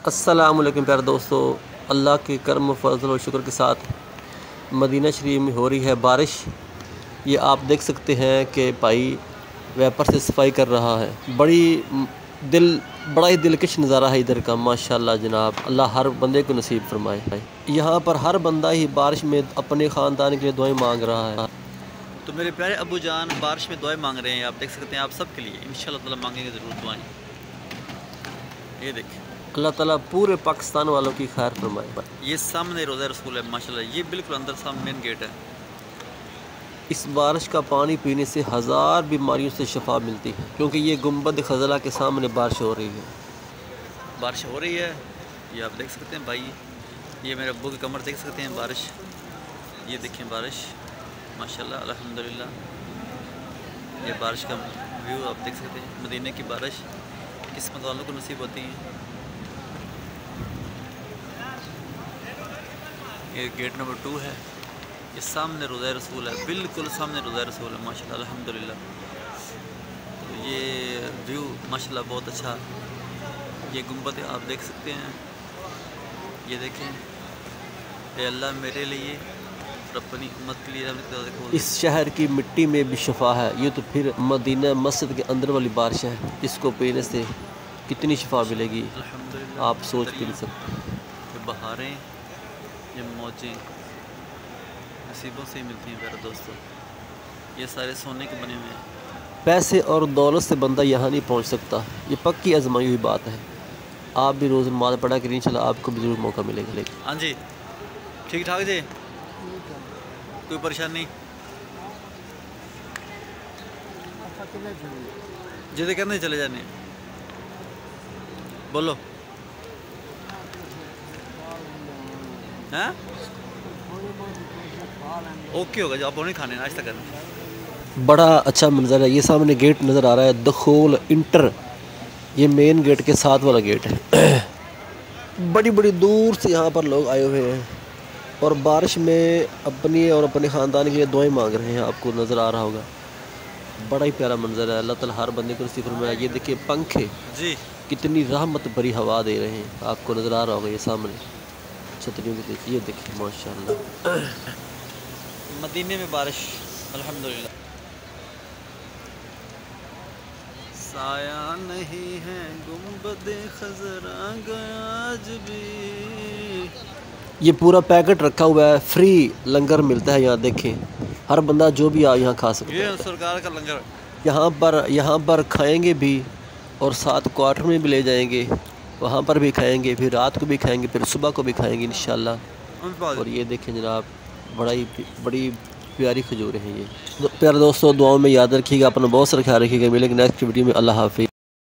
अस्सलाम वालेकुम प्यारे दोस्तों, अल्लाह के करम फजल और शुक्र के साथ मदीना शरीफ में हो रही है बारिश। ये आप देख सकते हैं कि भाई वेपर से सफाई कर रहा है। बड़ा ही दिलकश नज़ारा है इधर का, माशाल्लाह जनाब। अल्लाह हर बंदे को नसीब फरमाए। यहाँ पर हर बंदा ही बारिश में अपने ख़ानदान के लिए दुआएं मांग रहा है। तो मेरे प्यारे अबू जान बारिश में दुआएं मांग रहे हैं, आप देख सकते हैं। आप सब के लिए इंशाल्लाह ताला मांगेंगे ज़रूर दुआएं। ये देखें, अल्लाह ताला पूरे पाकिस्तान वालों की खैर फरमाए। ये सामने रोज़ा रसूल है माशाल्लाह। ये बिल्कुल अंदर सामने मेन गेट है। इस बारिश का पानी पीने से हज़ार बीमारियों से शफा मिलती है, क्योंकि ये गुंबद खज़ला के सामने बारिश हो रही है। बारिश हो रही है, ये आप देख सकते हैं भाई। ये मेरे अब्बू की कमर देख सकते हैं बारिश। ये देखें बारिश माशाल्लाह अल्हम्दुलिल्लाह। ये बारिश का व्यू आप देख सकते हैं। मदीने की बारिश किस्मत वालों को नसीब होती है। ये गेट नंबर 2 है। ये सामने रोज़ा रसूल है, बिल्कुल सामने रोज़ा रसूल है माशाल्लाह अल्हम्दुलिल्लाह। तो ये व्यू माशाल्लाह बहुत अच्छा। ये गुंबद आप देख सकते हैं। ये देखें, ये अल्लाह मेरे लिए और अपनी उम्मत के लिए रहमत। इस शहर की मिट्टी में भी शफा है। ये तो फिर मदीना मस्जिद के अंदर वाली बारिश है। इसको पीने से कितनी शफा मिलेगी आप सोच भी नहीं सकते। ये बहारें, ये मौजें नसीबों से ही मिलती हैं मेरे दोस्तों। ये सारे सोने के बने हुए हैं। पैसे और दौलत से बंदा यहाँ नहीं पहुँच सकता, ये पक्की आजमाई हुई बात है। आप भी रोज़ नमाज़ पढ़ा करिए, इंशाल्लाह आपको भी ज़रूर मौका मिलेगा। लेकिन हाँ जी, ठीक ठाक जी, कोई परेशानी जिद करने चले जाने। बोलो हैं? ओके होगा, जो आप नहीं खाने नाश्ता करना। बड़ा अच्छा मंजर है। ये सामने गेट नज़र आ रहा है, दखोल इंटर। ये मेन गेट के साथ वाला गेट है। बड़ी बड़ी दूर से यहाँ पर लोग आए हुए हैं और बारिश में अपनी और अपने ख़ानदान के लिए दुआएं मांग रहे हैं। आपको नज़र आ रहा होगा, बड़ा ही प्यारा मंजर है। अल्लाह ताला हर बंदे को नसीब फरमाए। ये देखिए पंखे जी, कितनी रहमत भरी हवा दे रहे हैं। आपको नज़र आ रहा होगा ये सामने छतरियों के देखिए। ये देखिए माशाल्लाह, मदीने में बारिश अल्हम्दुलिल्लाह। साया नहीं है गुंबद खजरा गया आज भी। ये पूरा पैकेट रखा हुआ है, फ्री लंगर मिलता है यहाँ। देखें, हर बंदा जो भी यहाँ खा सकता है। ये सरकार का लंगर यहाँ पर खाएंगे भी और साथ क्वार्टर में भी ले जाएंगे, वहाँ पर भी खाएंगे, फिर रात को भी खाएंगे, फिर सुबह को भी खाएंगे इंशाल्लाह। और ये देखें जनाब, बड़ी प्यारी खजूरें हैं ये। प्यारे दोस्तों, दुआओं में याद रखिएगा, अपना बहुत सारा ख्याल रखिएगा। मिलेंगे नेक्स्ट वीडियो में। अल्लाह हाफिज़।